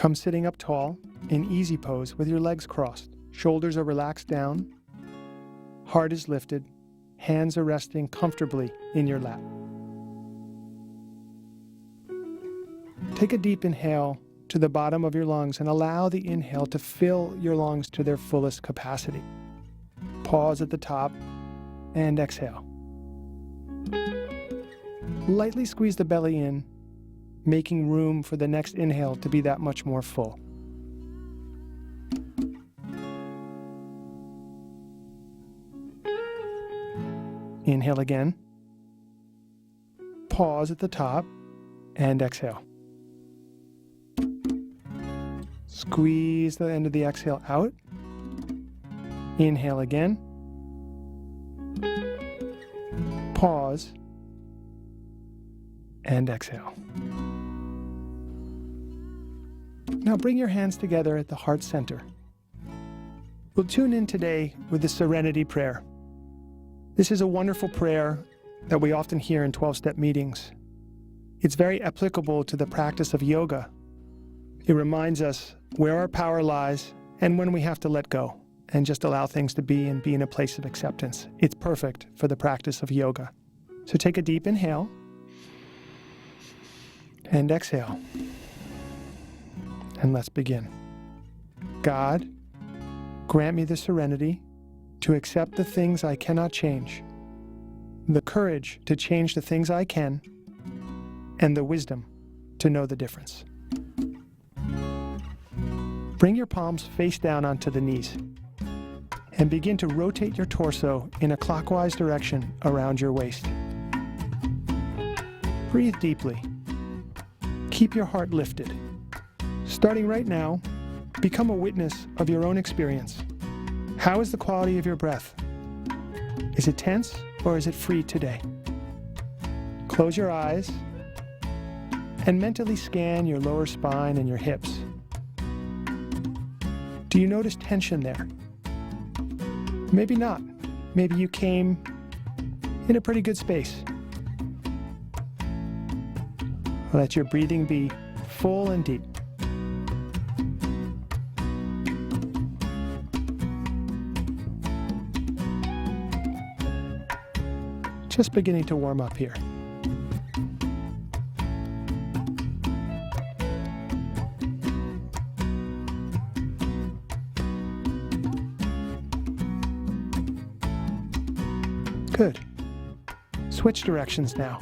Come sitting up tall in easy pose with your legs crossed. Shoulders are relaxed down. Heart is lifted. Hands are resting comfortably in your lap. Take a deep inhale to the bottom of your lungs and allow the inhale to fill your lungs to their fullest capacity. Pause at the top and exhale. Lightly squeeze the belly in, making room for the next inhale to be that much more full. Inhale again. Pause at the top and exhale. Squeeze the end of the exhale out. Inhale again. Pause and exhale. Now bring your hands together at the heart center. We'll tune in today with the Serenity Prayer. This is a wonderful prayer that we often hear in 12-step meetings. It's very applicable to the practice of yoga. It reminds us where our power lies and when we have to let go and just allow things to be and be in a place of acceptance. It's perfect for the practice of yoga. So take a deep inhale and exhale. And let's begin. God, grant me the serenity to accept the things I cannot change, the courage to change the things I can, and the wisdom to know the difference. Bring your palms face down onto the knees and begin to rotate your torso in a clockwise direction around your waist. Breathe deeply. Keep your heart lifted. Starting right now, become a witness of your own experience. How is the quality of your breath? Is it tense or is it free today? Close your eyes and mentally scan your lower spine and your hips. Do you notice tension there? Maybe not. Maybe you came in a pretty good space. Let your breathing be full and deep. Just beginning to warm up here. Good. Switch directions now.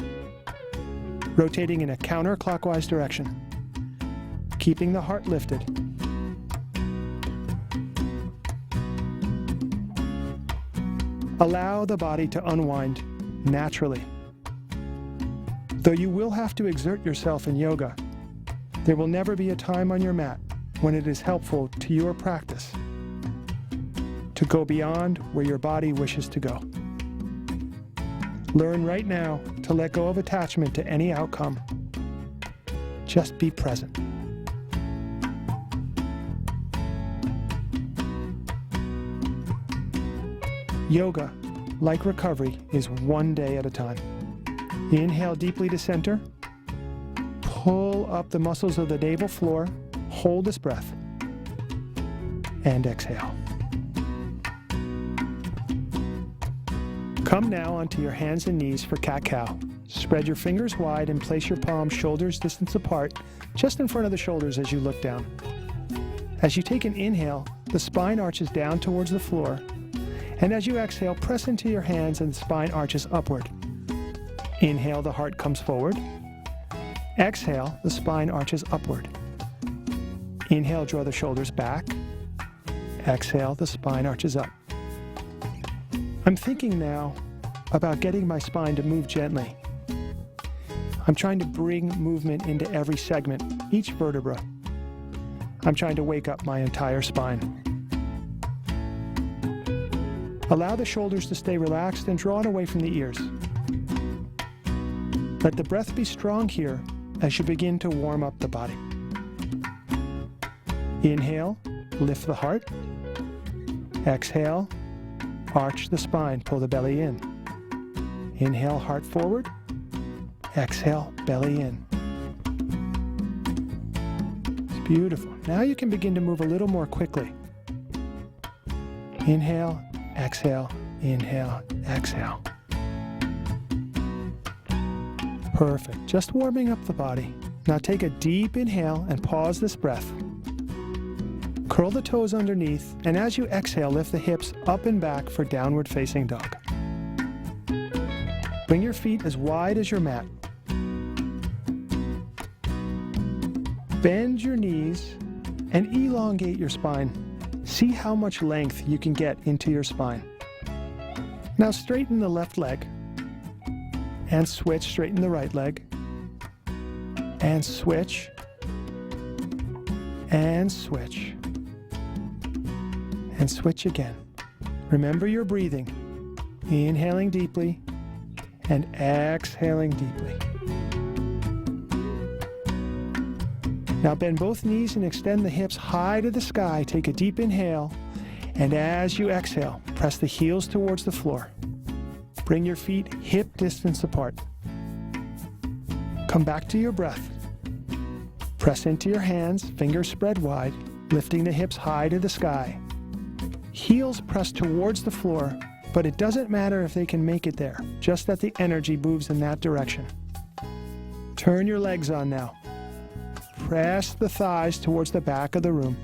Rotating in a counterclockwise direction. Keeping the heart lifted. Allow the body to unwind naturally. Though you will have to exert yourself in yoga, there will never be a time on your mat when it is helpful to your practice to go beyond where your body wishes to go. Learn right now to let go of attachment to any outcome. Just be present. Yoga, like recovery, is one day at a time. Inhale deeply to center. Pull up the muscles of the navel floor. Hold this breath. And exhale. Come now onto your hands and knees for cat-cow. Spread your fingers wide and place your palms shoulders distance apart, just in front of the shoulders as you look down. As you take an inhale, the spine arches down towards the floor, and as you exhale, press into your hands and the spine arches upward. Inhale, the heart comes forward. Exhale, the spine arches upward. Inhale, draw the shoulders back. Exhale, the spine arches up. I'm thinking now about getting my spine to move gently. I'm trying to bring movement into every segment, each vertebra. I'm trying to wake up my entire spine. Allow the shoulders to stay relaxed and drawn away from the ears. Let the breath be strong here as you begin to warm up the body. Inhale, lift the heart. Exhale, arch the spine, pull the belly in. Inhale, heart forward. Exhale, belly in. Beautiful. Now you can begin to move a little more quickly. Inhale, exhale, inhale, exhale. Perfect. Just warming up the body. Now take a deep inhale and pause this breath. Curl the toes underneath, and as you exhale, lift the hips up and back for downward facing dog. Bring your feet as wide as your mat. Bend your knees and elongate your spine. See how much length you can get into your spine. Now straighten the left leg and switch, straighten the right leg and switch and switch and switch again. Remember your breathing, inhaling deeply and exhaling deeply. Now bend both knees and extend the hips high to the sky. Take a deep inhale, and as you exhale, press the heels towards the floor. Bring your feet hip distance apart. Come back to your breath. Press into your hands, fingers spread wide, lifting the hips high to the sky. Heels press towards the floor, but it doesn't matter if they can make it there, just that the energy moves in that direction. Turn your legs on now. Press the thighs towards the back of the room.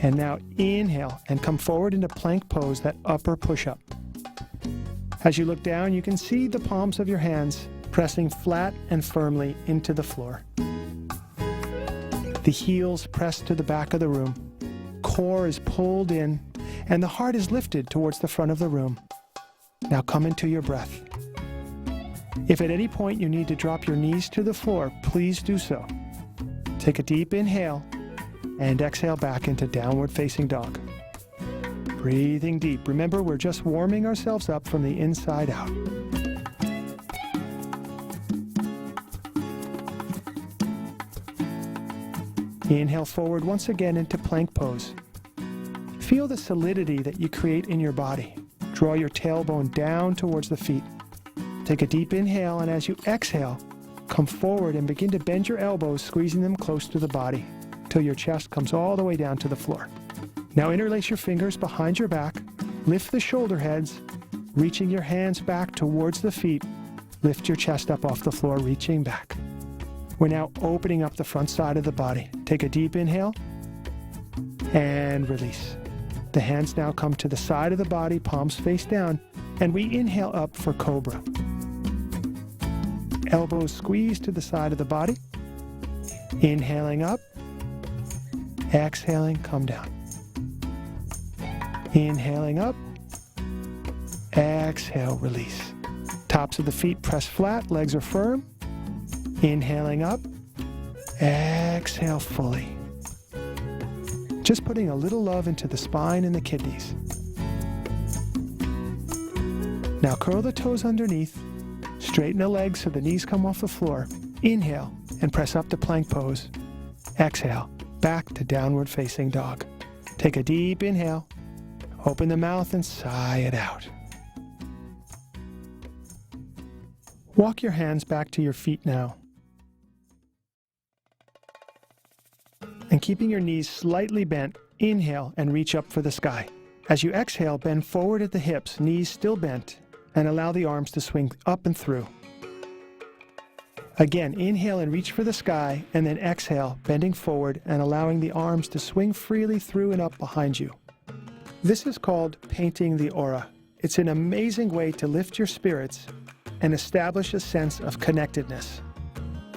And now inhale and come forward into plank pose, that upper push-up. As you look down, you can see the palms of your hands pressing flat and firmly into the floor. The heels press to the back of the room. Core is pulled in, and the heart is lifted towards the front of the room. Now come into your breath. If at any point you need to drop your knees to the floor, please do so. Take a deep inhale and exhale back into downward facing dog. Breathing deep. Remember, we're just warming ourselves up from the inside out. Inhale forward once again into plank pose. Feel the solidity that you create in your body. Draw your tailbone down towards the feet. Take a deep inhale, and as you exhale, come forward and begin to bend your elbows, squeezing them close to the body till your chest comes all the way down to the floor. Now interlace your fingers behind your back, lift the shoulder heads, reaching your hands back towards the feet. Lift your chest up off the floor, reaching back. We're now opening up the front side of the body. Take a deep inhale and release. The hands now come to the side of the body, palms face down, and we inhale up for cobra. Elbows squeeze to the side of the body. Inhaling up. Exhaling, come down. Inhaling up. Exhale, release. Tops of the feet press flat, legs are firm. Inhaling up. Exhale fully. Just putting a little love into the spine and the kidneys. Now curl the toes underneath. Straighten the legs so the knees come off the floor. Inhale and press up to plank pose. Exhale, back to downward facing dog. Take a deep inhale. Open the mouth and sigh it out. Walk your hands back to your feet now. And keeping your knees slightly bent, inhale and reach up for the sky. As you exhale, bend forward at the hips, knees still bent, and allow the arms to swing up and through. Again, inhale and reach for the sky, and then exhale, bending forward and allowing the arms to swing freely through and up behind you. This is called painting the aura. It's an amazing way to lift your spirits and establish a sense of connectedness.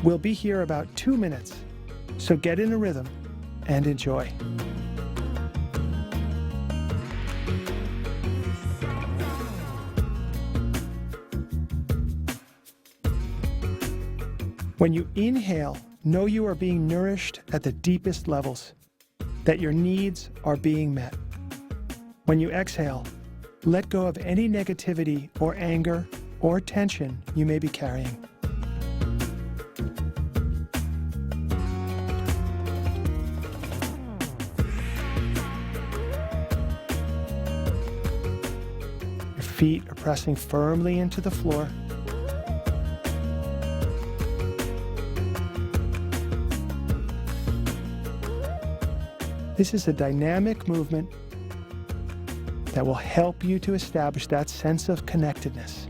We'll be here about 2 minutes, so get in a rhythm and enjoy. When you inhale, know you are being nourished at the deepest levels, that your needs are being met. When you exhale, let go of any negativity or anger or tension you may be carrying. Your feet are pressing firmly into the floor. This is a dynamic movement that will help you to establish that sense of connectedness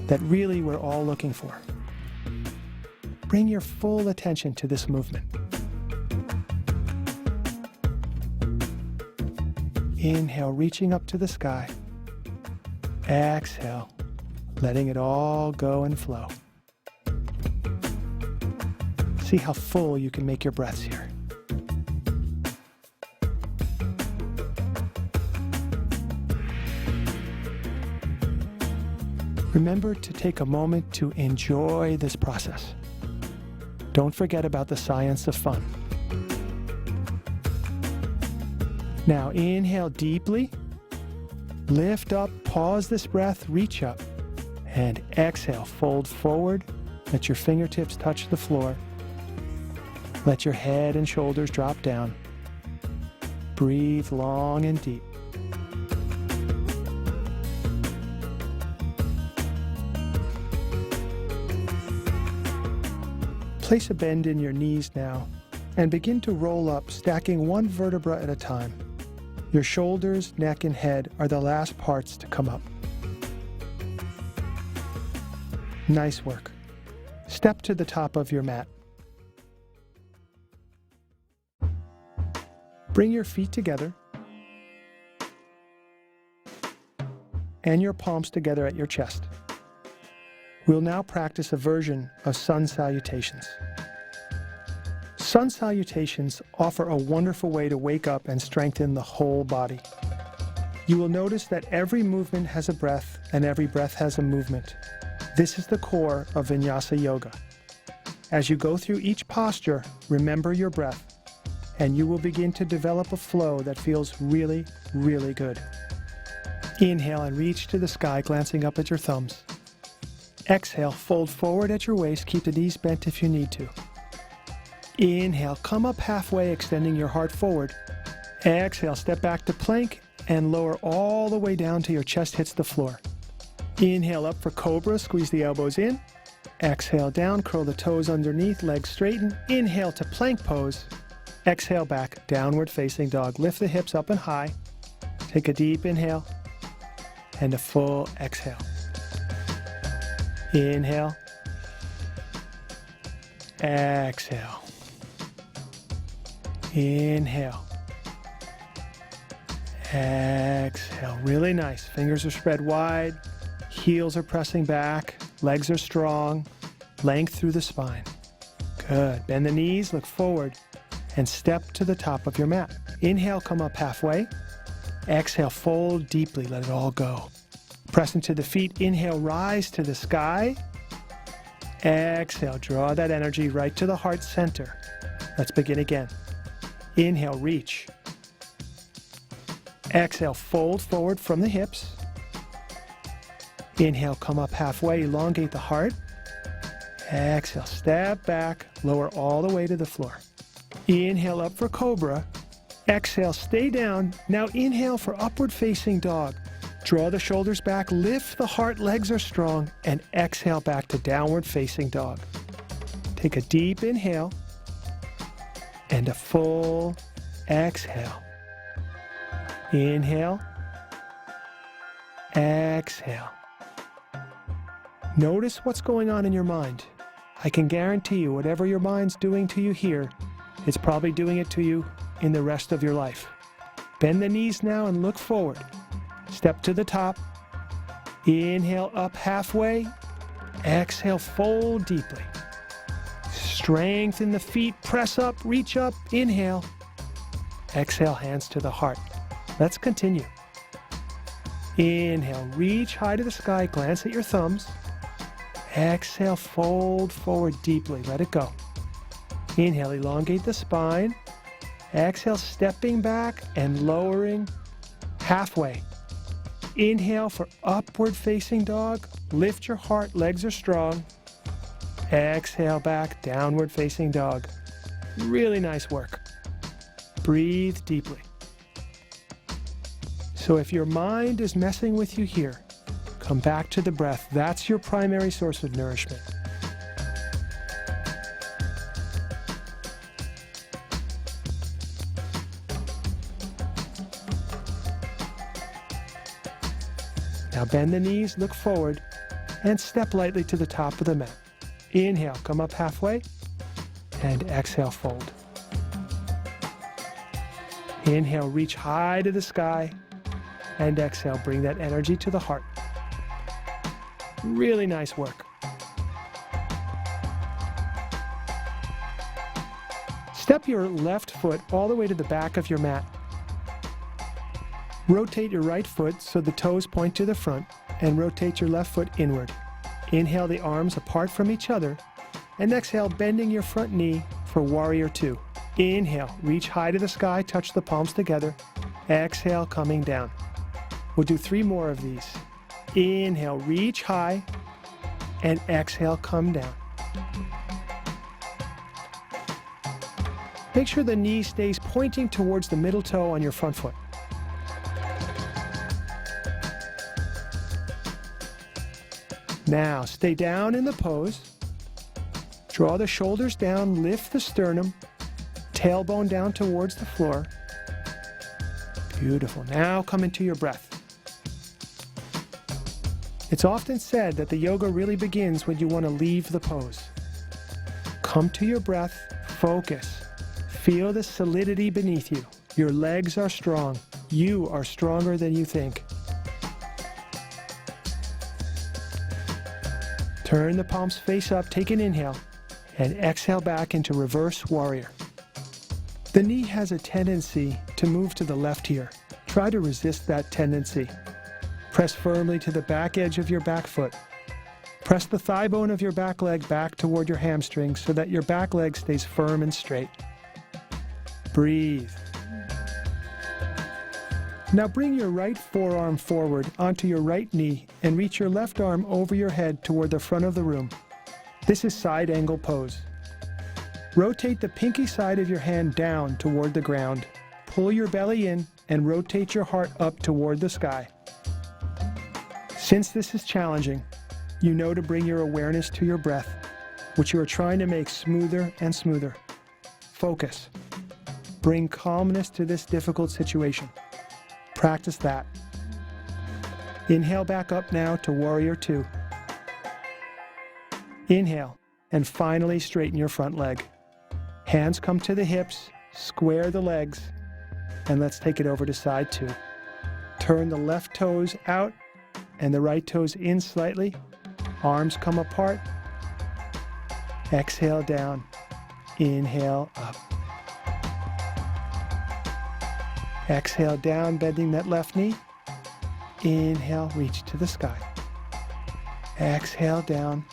that really we're all looking for. Bring your full attention to this movement. Inhale, reaching up to the sky. Exhale, letting it all go and flow. See how full you can make your breaths here. Remember to take a moment to enjoy this process. Don't forget about the science of fun. Now inhale deeply, lift up, pause this breath, reach up, and exhale, fold forward, let your fingertips touch the floor. Let your head and shoulders drop down. Breathe long and deep. Place a bend in your knees now and begin to roll up, stacking one vertebra at a time. Your shoulders, neck, and head are the last parts to come up. Nice work. Step to the top of your mat. Bring your feet together and your palms together at your chest. We'll now practice a version of sun salutations. Sun salutations offer a wonderful way to wake up and strengthen the whole body. You will notice that every movement has a breath and every breath has a movement. This is the core of Vinyasa Yoga. As you go through each posture, remember your breath, and you will begin to develop a flow that feels really, really good. Inhale and reach to the sky, glancing up at your thumbs. Exhale, fold forward at your waist, keep the knees bent if you need to. Inhale, come up halfway, extending your heart forward. Exhale, step back to plank and lower all the way down till your chest hits the floor. Inhale up for cobra, squeeze the elbows in. Exhale down, curl the toes underneath, legs straighten. Inhale to plank pose. Exhale back, downward facing dog. Lift the hips up and high. Take a deep inhale and a full exhale. Inhale. Exhale. Inhale. Exhale. Really nice. Fingers are spread wide. Heels are pressing back. Legs are strong. Length through the spine. Good. Bend the knees, look forward, and step to the top of your mat. Inhale, come up halfway. Exhale, fold deeply. Let it all go. Press into the feet. Inhale, rise to the sky. Exhale, draw that energy right to the heart center. Let's begin again. Inhale, reach. Exhale, fold forward from the hips. Inhale, come up halfway, elongate the heart. Exhale, step back, lower all the way to the floor. Inhale up for cobra. Exhale, stay down. Now inhale for upward facing dog. Draw the shoulders back, lift the heart, legs are strong, and exhale back to downward facing dog. Take a deep inhale and a full exhale. Inhale, exhale. Notice what's going on in your mind. I can guarantee you whatever your mind's doing to you here, it's probably doing it to you in the rest of your life. Bend the knees now and look forward. Step to the top. Inhale up halfway. Exhale, fold deeply. Strengthen the feet, press up, reach up, inhale. Exhale, hands to the heart. Let's continue. Inhale, reach high to the sky, glance at your thumbs. Exhale, fold forward deeply, let it go. Inhale, elongate the spine. Exhale, stepping back and lowering halfway. Inhale for upward facing dog. Lift your heart, legs are strong. Exhale back, downward facing dog. Really nice work. Breathe deeply. So if your mind is messing with you here, come back to the breath. That's your primary source of nourishment. Now bend the knees, look forward, and step lightly to the top of the mat. Inhale, come up halfway, and exhale, fold. Inhale, reach high to the sky, and exhale, bring that energy to the heart. Really nice work. Step your left foot all the way to the back of your mat. Rotate your right foot so the toes point to the front, and rotate your left foot inward. Inhale the arms apart from each other, and exhale, bending your front knee for Warrior Two. Inhale, reach high to the sky, touch the palms together. Exhale, coming down. We'll do 3 more of these. Inhale, reach high, and exhale, come down. Make sure the knee stays pointing towards the middle toe on your front foot. Now, stay down in the pose. Draw the shoulders down, lift the sternum, tailbone down towards the floor. Beautiful. Now come into your breath. It's often said that the yoga really begins when you want to leave the pose. Come to your breath, focus. Feel the solidity beneath you. Your legs are strong. You are stronger than you think. Turn the palms face up, take an inhale, and exhale back into reverse warrior. The knee has a tendency to move to the left here. Try to resist that tendency. Press firmly to the back edge of your back foot. Press the thigh bone of your back leg back toward your hamstring so that your back leg stays firm and straight. Breathe. Now bring your right forearm forward onto your right knee and reach your left arm over your head toward the front of the room. This is side angle pose. Rotate the pinky side of your hand down toward the ground. Pull your belly in and rotate your heart up toward the sky. Since this is challenging, you know to bring your awareness to your breath, which you are trying to make smoother and smoother. Focus. Bring calmness to this difficult situation. Practice that. Inhale back up now to Warrior Two. Inhale, and finally straighten your front leg. Hands come to the hips, square the legs, and let's take it over to side 2. Turn the left toes out and the right toes in slightly. Arms come apart. Exhale down. Inhale up. Exhale down, bending that left knee. Inhale, reach to the sky. Exhale down.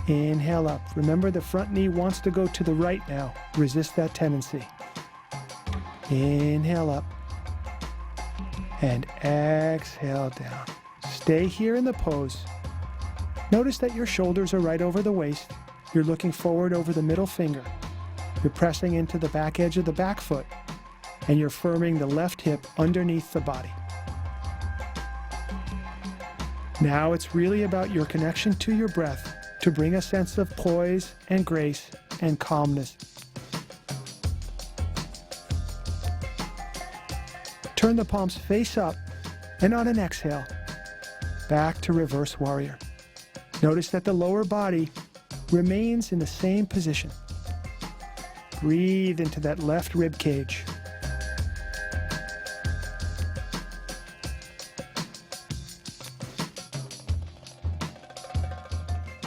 Inhale up. Remember, the front knee wants to go to the right now. Resist that tendency. Inhale up. And exhale down. Stay here in the pose. Notice that your shoulders are right over the waist. You're looking forward over the middle finger. You're pressing into the back edge of the back foot. And you're firming the left hip underneath the body. Now it's really about your connection to your breath to bring a sense of poise and grace and calmness. Turn the palms face up, and on an exhale, back to reverse warrior. Notice that the lower body remains in the same position. Breathe into that left rib cage.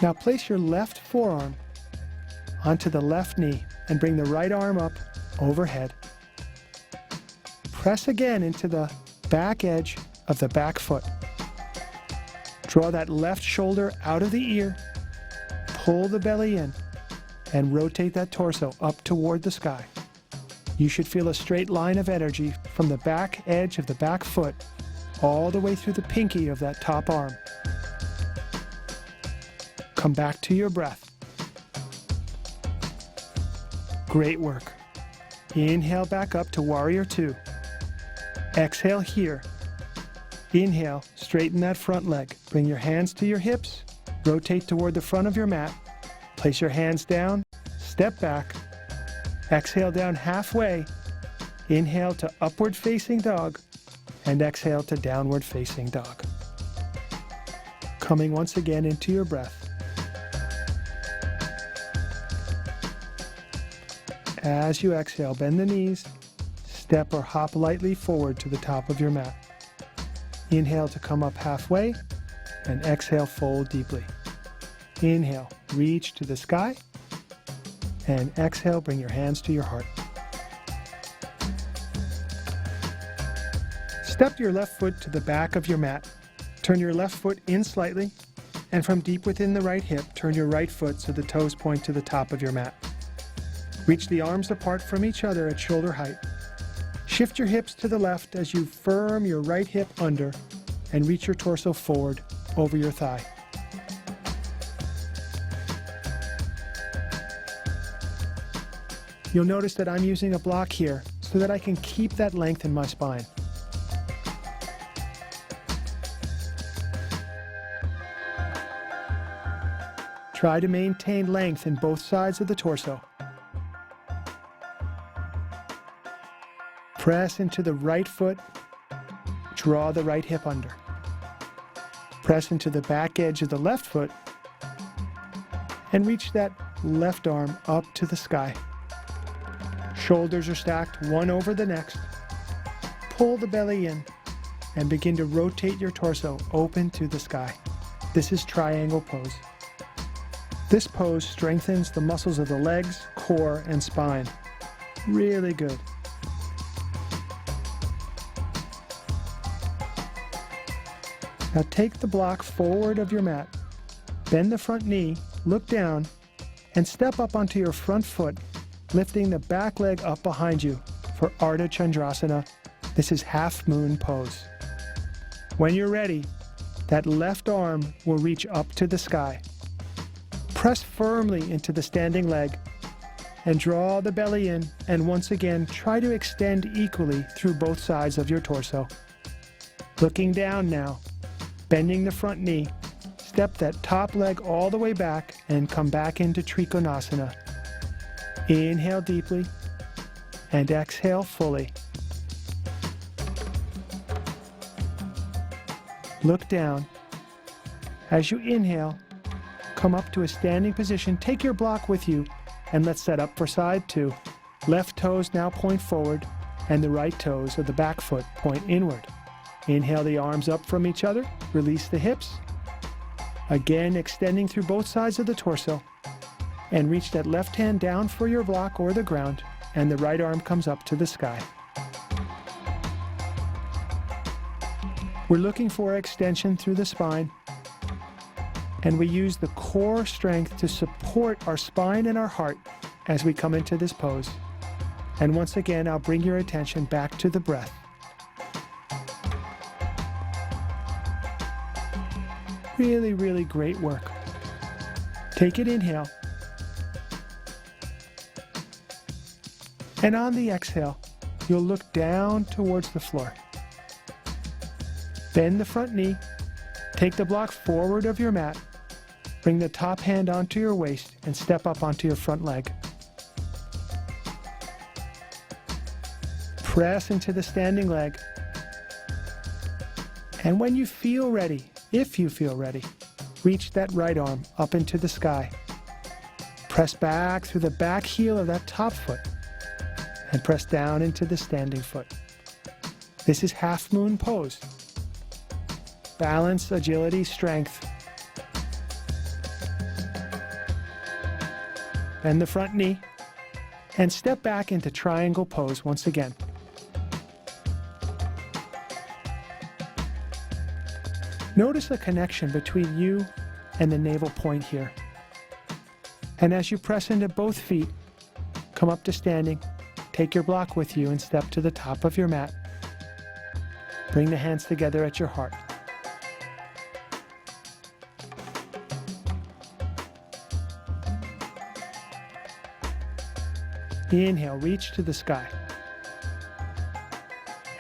Now place your left forearm onto the left knee and bring the right arm up overhead. Press again into the back edge of the back foot. Draw that left shoulder out of the ear, pull the belly in, and rotate that torso up toward the sky. You should feel a straight line of energy from the back edge of the back foot all the way through the pinky of that top arm. Come back to your breath. Great work. Inhale back up to Warrior Two. Exhale here. Inhale, straighten that front leg. Bring your hands to your hips. Rotate toward the front of your mat. Place your hands down. Step back. Exhale down halfway. Inhale to upward facing dog. And exhale to downward facing dog. coming once again into your breath. As you exhale, bend the knees, step or hop lightly forward to the top of your mat. Inhale to come up halfway, and exhale, fold deeply. Inhale, reach to the sky, and exhale, bring your hands to your heart. Step your left foot to the back of your mat. Turn your left foot in slightly, and from deep within the right hip, turn your right foot so the toes point to the top of your mat. Reach the arms apart from each other at shoulder height. Shift your hips to the left as you firm your right hip under and reach your torso forward over your thigh. You'll notice that I'm using a block here so that I can keep that length in my spine. Try to maintain length in both sides of the torso. Press into the right foot, draw the right hip under. Press into the back edge of the left foot and reach that left arm up to the sky. Shoulders are stacked one over the next. Pull the belly in and begin to rotate your torso open to the sky. This is triangle pose. This pose strengthens the muscles of the legs, core, and spine. Really good. Now take the block forward of your mat, bend the front knee, look down, and step up onto your front foot, lifting the back leg up behind you for Ardha Chandrasana. This is half moon pose. When you're ready, that left arm will reach up to the sky. Press firmly into the standing leg and draw the belly in, and once again try to extend equally through both sides of your torso. Looking down now, bending the front knee, step that top leg all the way back and come back into Trikonasana. Inhale deeply and exhale fully. Look down. As you inhale, come up to a standing position. Take your block with you and let's set up for side two. Left toes now point forward and the right toes of the back foot point inward. Inhale the arms up from each other, release the hips. Again, extending through both sides of the torso. And reach that left hand down for your block or the ground, and the right arm comes up to the sky. We're looking for extension through the spine, and we use the core strength to support our spine and our heart as we come into this pose. And once again, I'll bring your attention back to the breath. Really, really great work. Take an inhale. And on the exhale, you'll look down towards the floor. Bend the front knee. Take the block forward of your mat. Bring the top hand onto your waist and step up onto your front leg. Press into the standing leg. And when you feel ready, if you feel ready, reach that right arm up into the sky. Press back through the back heel of that top foot and press down into the standing foot. This is half moon pose. Balance, agility, strength. Bend the front knee and step back into triangle pose once again. Notice a connection between you and the navel point here. And as you press into both feet, come up to standing, take your block with you and step to the top of your mat. Bring the hands together at your heart. Inhale, reach to the sky.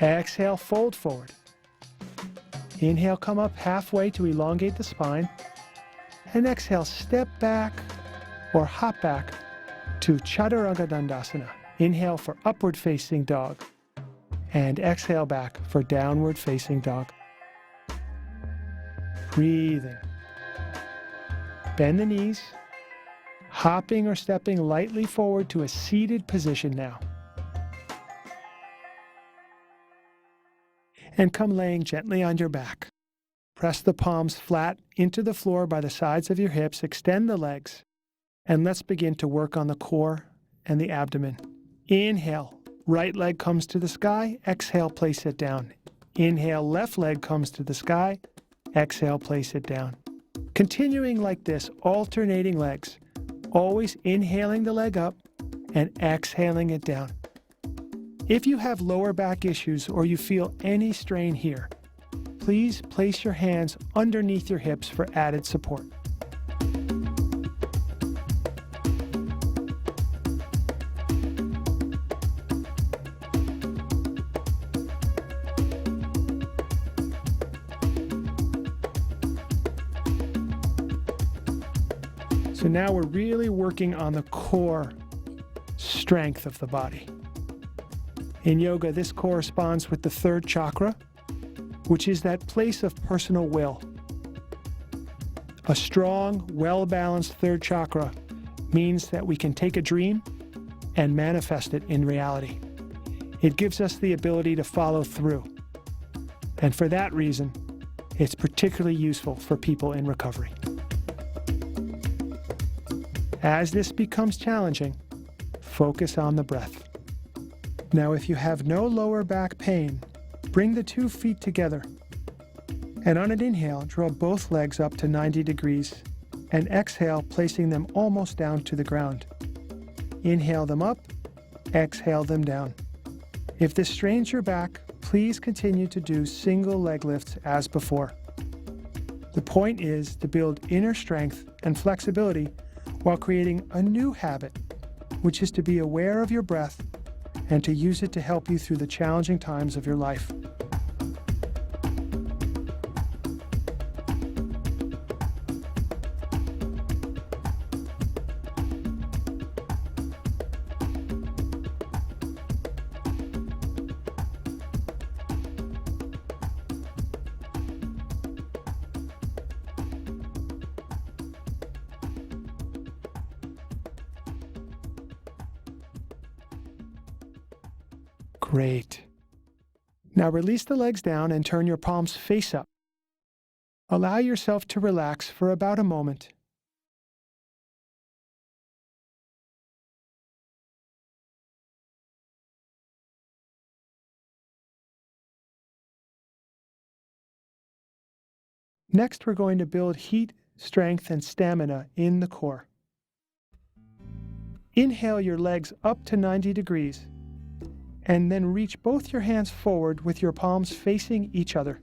Exhale, fold forward. Inhale, come up halfway to elongate the spine. And exhale, step back or hop back to Chaturanga Dandasana. Inhale for upward facing dog. And exhale back for downward facing dog. Breathing. Bend the knees, hopping or stepping lightly forward to a seated position now. And come laying gently on your back. Press the palms flat into the floor by the sides of your hips, extend the legs, and let's begin to work on the core and the abdomen. Inhale, right leg comes to the sky, exhale, place it down. Inhale, left leg comes to the sky, exhale, place it down. Continuing like this, alternating legs, always inhaling the leg up and exhaling it down. If you have lower back issues or you feel any strain here, please place your hands underneath your hips for added support. So now we're really working on the core strength of the body. In yoga, this corresponds with the third chakra, which is that place of personal will. A strong, well-balanced third chakra means that we can take a dream and manifest it in reality. It gives us the ability to follow through. And for that reason, it's particularly useful for people in recovery. As this becomes challenging, focus on the breath. Now, if you have no lower back pain, bring the 2 feet together. And on an inhale, draw both legs up to 90 degrees and exhale, placing them almost down to the ground. Inhale them up, exhale them down. If this strains your back, please continue to do single leg lifts as before. The point is to build inner strength and flexibility while creating a new habit, which is to be aware of your breath and to use it to help you through the challenging times of your life. Great. Now release the legs down and turn your palms face up. Allow yourself to relax for about a moment. Next, we're going to build heat, strength, and stamina in the core. Inhale your legs up to 90 degrees. And then reach both your hands forward with your palms facing each other.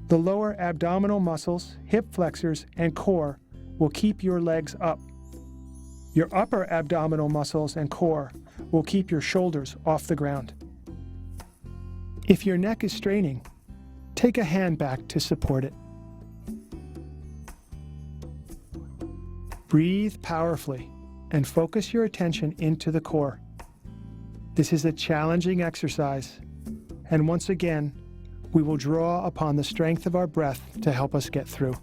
The lower abdominal muscles, hip flexors, and core will keep your legs up. Your upper abdominal muscles and core will keep your shoulders off the ground. If your neck is straining, take a hand back to support it. Breathe powerfully and focus your attention into the core. This is a challenging exercise, and once again, we will draw upon the strength of our breath to help us get through.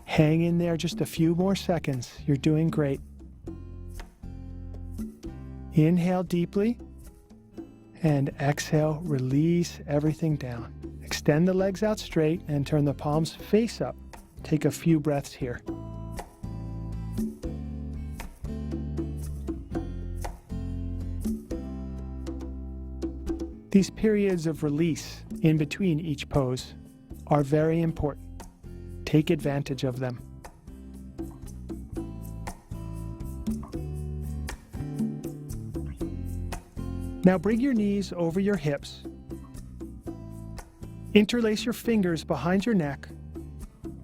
Hang in there just a few more seconds. You're doing great. Inhale deeply, and exhale, release everything down. Extend the legs out straight and turn the palms face up. Take a few breaths here. These periods of release in between each pose are very important. Take advantage of them. Now bring your knees over your hips. Interlace your fingers behind your neck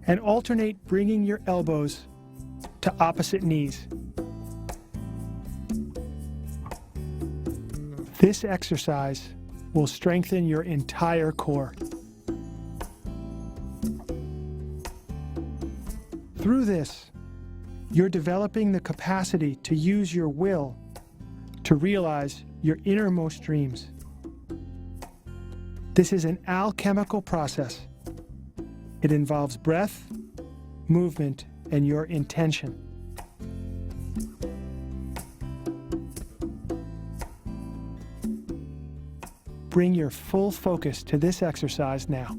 and alternate bringing your elbows to opposite knees. This exercise will strengthen your entire core. Through this, you're developing the capacity to use your will to realize your innermost dreams. This is an alchemical process. It involves breath, movement, and your intention. Bring your full focus to this exercise now.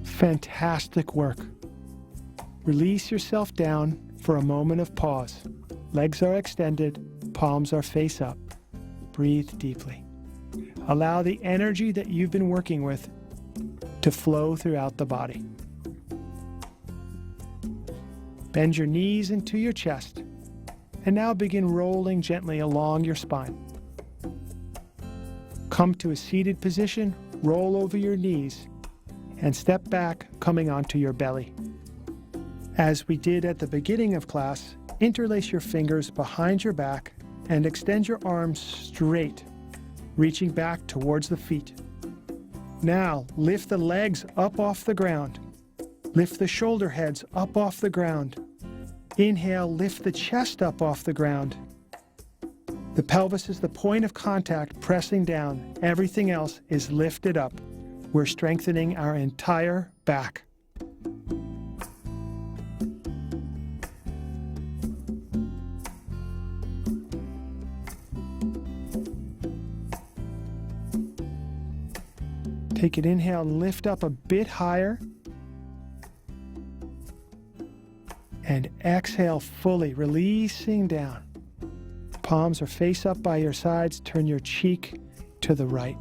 Fantastic work. Release yourself down for a moment of pause. Legs are extended, palms are face up. Breathe deeply. Allow the energy that you've been working with to flow throughout the body. Bend your knees into your chest, and now begin rolling gently along your spine. Come to a seated position, roll over your knees, and step back, coming onto your belly. As we did at the beginning of class, interlace your fingers behind your back and extend your arms straight, reaching back towards the feet. Now, lift the legs up off the ground. Lift the shoulder heads up off the ground. Inhale, lift the chest up off the ground. The pelvis is the point of contact, pressing down. Everything else is lifted up. We're strengthening our entire back. Take an inhale and lift up a bit higher. And exhale fully, releasing down. Palms are face up by your sides. Turn your cheek to the right.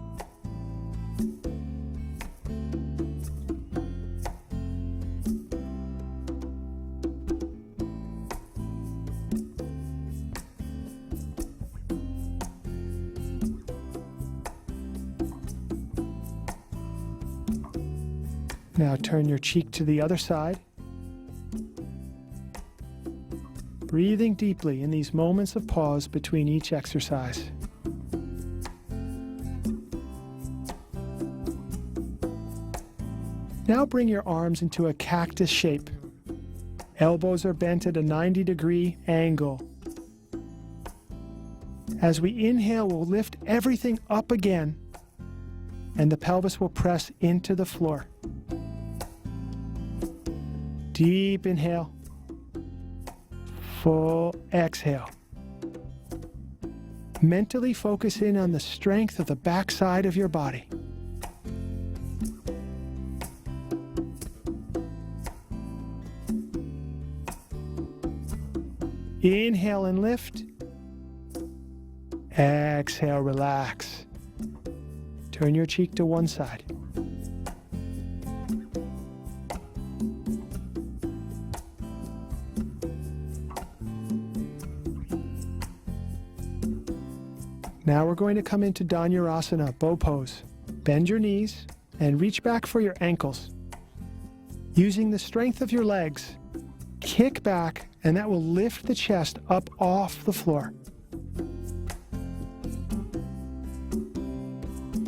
Now turn your cheek to the other side. Breathing deeply in these moments of pause between each exercise. Now bring your arms into a cactus shape. Elbows are bent at a 90-degree angle. As we inhale, we'll lift everything up again, and the pelvis will press into the floor. Deep inhale. Full exhale. Mentally focus in on the strength of the backside of your body. Inhale and lift. Exhale, relax. Turn your cheek to one side. Now we're going to come into Dhanurasana, bow pose. Bend your knees and reach back for your ankles. Using the strength of your legs, kick back, and that will lift the chest up off the floor.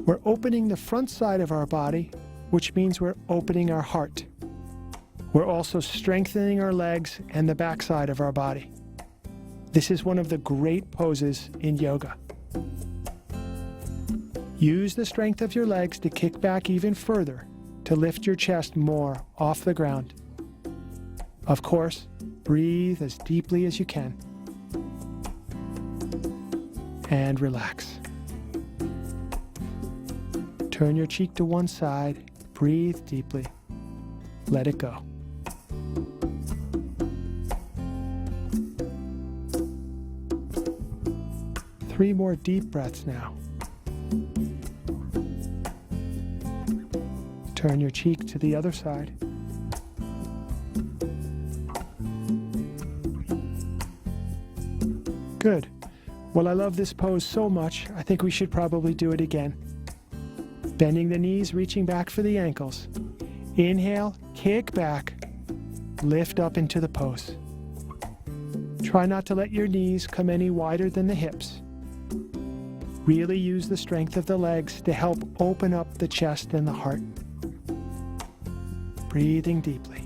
We're opening the front side of our body, which means we're opening our heart. We're also strengthening our legs and the back side of our body. This is one of the great poses in yoga. Use the strength of your legs to kick back even further, to lift your chest more off the ground. Of course, breathe as deeply as you can. And relax. Turn your cheek to one side, breathe deeply, let it go. Three more deep breaths now. Turn your cheek to the other side. Good. Well, I love this pose so much, I think we should probably do it again. Bending the knees, reaching back for the ankles. Inhale, kick back, lift up into the pose. Try not to let your knees come any wider than the hips. Really use the strength of the legs to help open up the chest and the heart. Breathing deeply.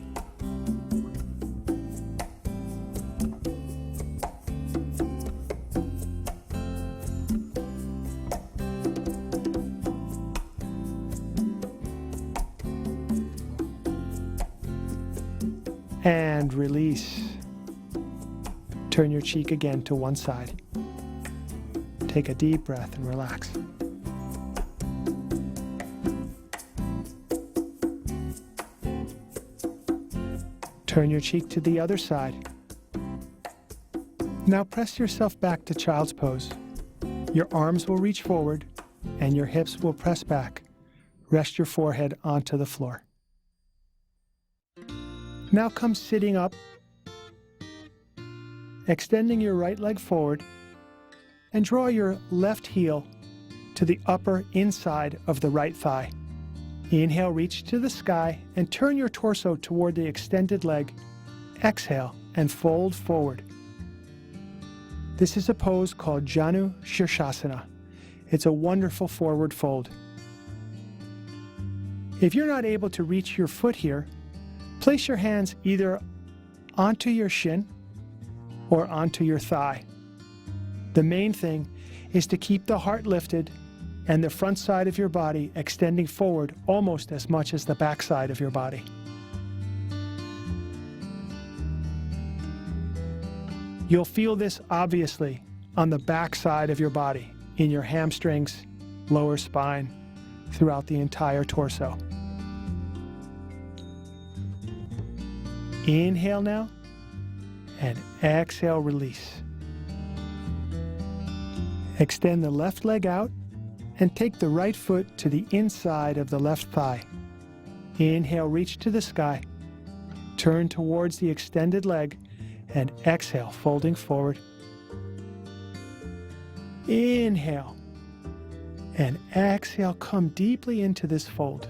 And release. Turn your cheek again to one side. Take a deep breath and relax. Turn your cheek to the other side. Now press yourself back to child's pose. Your arms will reach forward and your hips will press back. Rest your forehead onto the floor. Now come sitting up, extending your right leg forward, and draw your left heel to the upper inside of the right thigh. Inhale, reach to the sky, and turn your torso toward the extended leg. Exhale, and fold forward. This is a pose called Janu Shirshasana. It's a wonderful forward fold. If you're not able to reach your foot here, place your hands either onto your shin or onto your thigh. The main thing is to keep the heart lifted and the front side of your body extending forward almost as much as the back side of your body. You'll feel this obviously on the back side of your body, in your hamstrings, lower spine, throughout the entire torso. Inhale now, and exhale, release. Extend the left leg out and take the right foot to the inside of the left thigh. Inhale, reach to the sky. Turn towards the extended leg and exhale, folding forward. Inhale and exhale, come deeply into this fold.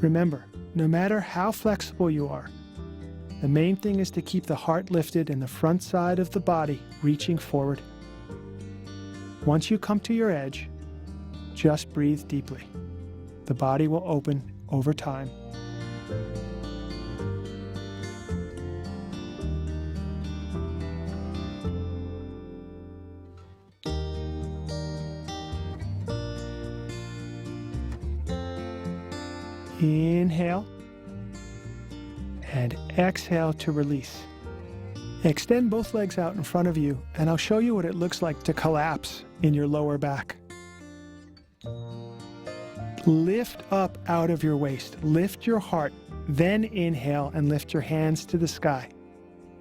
Remember, no matter how flexible you are, the main thing is to keep the heart lifted and the front side of the body reaching forward. Once you come to your edge, just breathe deeply. The body will open over time. Inhale and exhale to release. Extend both legs out in front of you, and I'll show you what it looks like to collapse in your lower back. Lift up out of your waist, lift your heart, then inhale and lift your hands to the sky.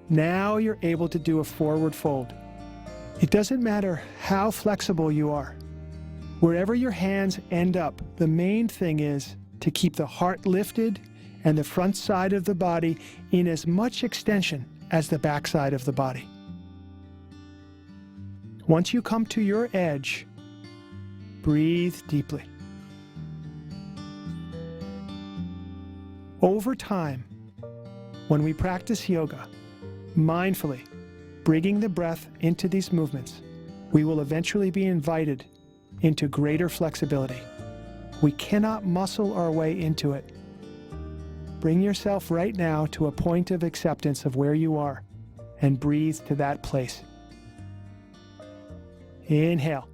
Now you're able to do a forward fold. It doesn't matter how flexible you are. Wherever your hands end up, the main thing is to keep the heart lifted and the front side of the body in as much extension as the back side of the body. Once you come to your edge, breathe deeply. Over time, when we practice yoga, mindfully, bringing the breath into these movements, we will eventually be invited into greater flexibility. We cannot muscle our way into it. Bring yourself right now to a point of acceptance of where you are and breathe to that place. Inhale.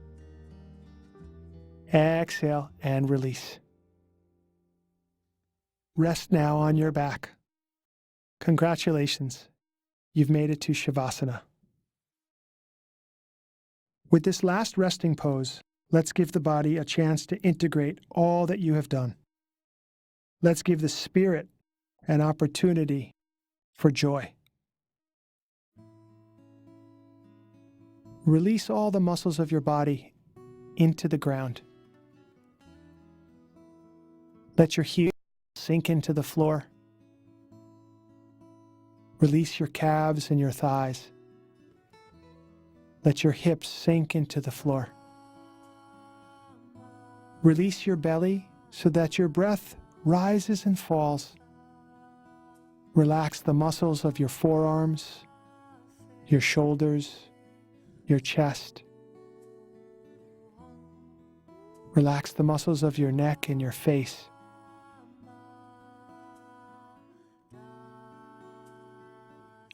Exhale and release. Rest now on your back. Congratulations. You've made it to Shavasana. With this last resting pose, let's give the body a chance to integrate all that you have done. Let's give the spirit an opportunity for joy. Release all the muscles of your body into the ground. Let your heels sink into the floor. Release your calves and your thighs. Let your hips sink into the floor. Release your belly so that your breath rises and falls. Relax the muscles of your forearms, your shoulders, your chest. Relax the muscles of your neck and your face.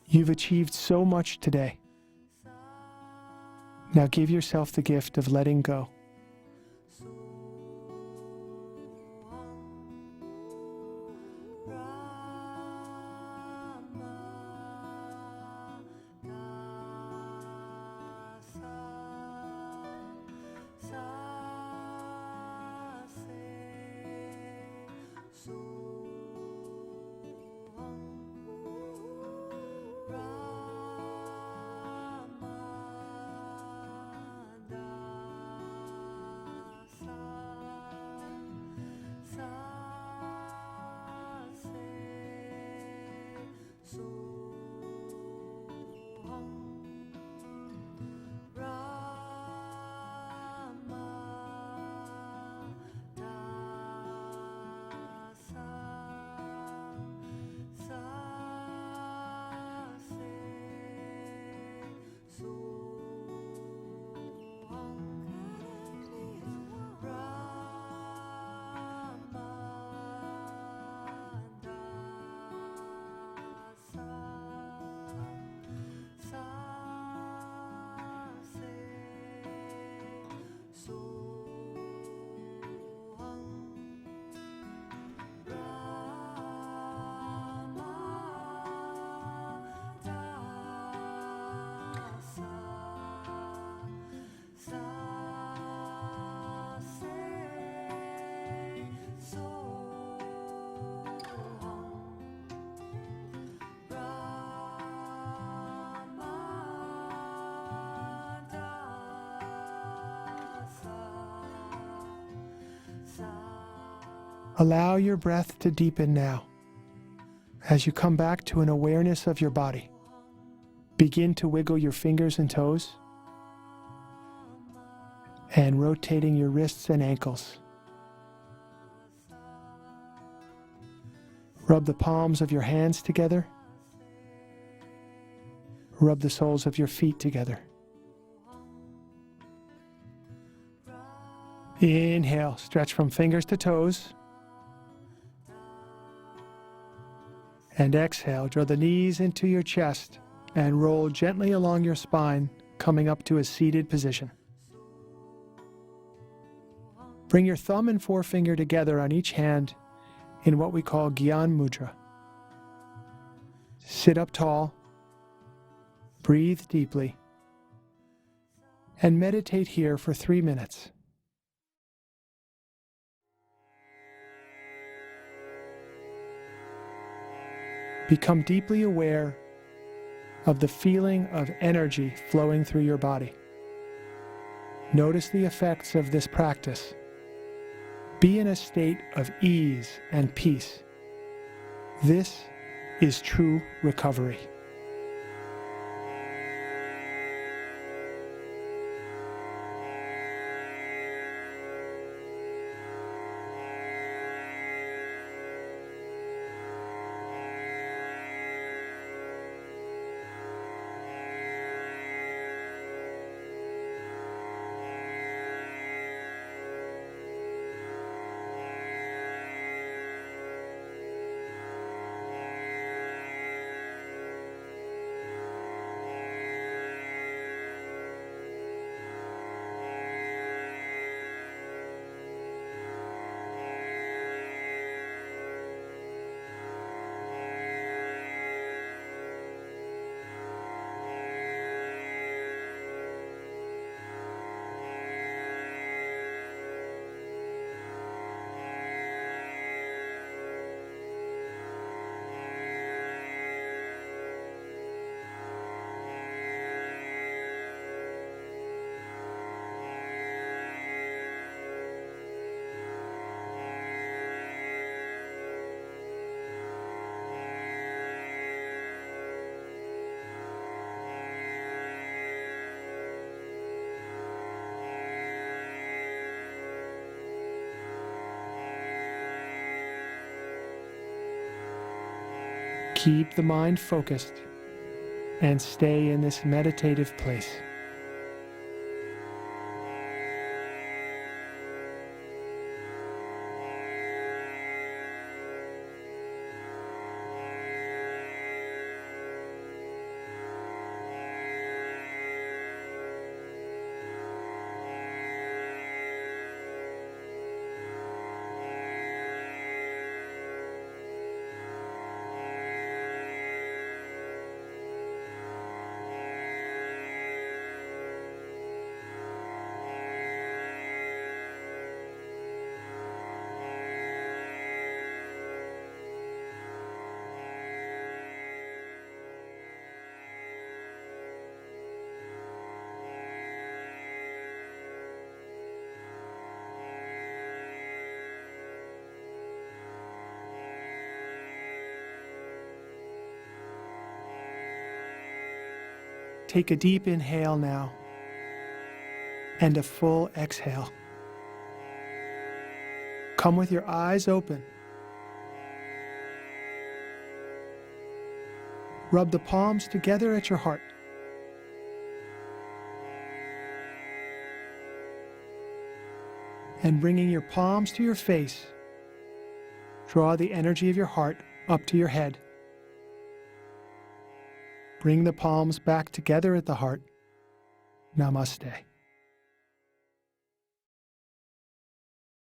You've achieved so much today. Now give yourself the gift of letting go. Allow your breath to deepen now. As you come back to an awareness of your body, begin to wiggle your fingers and toes and rotating your wrists and ankles. Rub the palms of your hands together. Rub the soles of your feet together. Inhale, stretch from fingers to toes. And exhale, draw the knees into your chest and roll gently along your spine, coming up to a seated position. Bring your thumb and forefinger together on each hand in what we call Gyan Mudra. Sit up tall, breathe deeply, and meditate here for 3 minutes. Become deeply aware of the feeling of energy flowing through your body. Notice the effects of this practice. Be in a state of ease and peace. This is true recovery. Keep the mind focused and stay in this meditative place. Take a deep inhale now and a full exhale. Come with your eyes open. Rub the palms together at your heart. And bringing your palms to your face, draw the energy of your heart up to your head. Bring the palms back together at the heart. Namaste.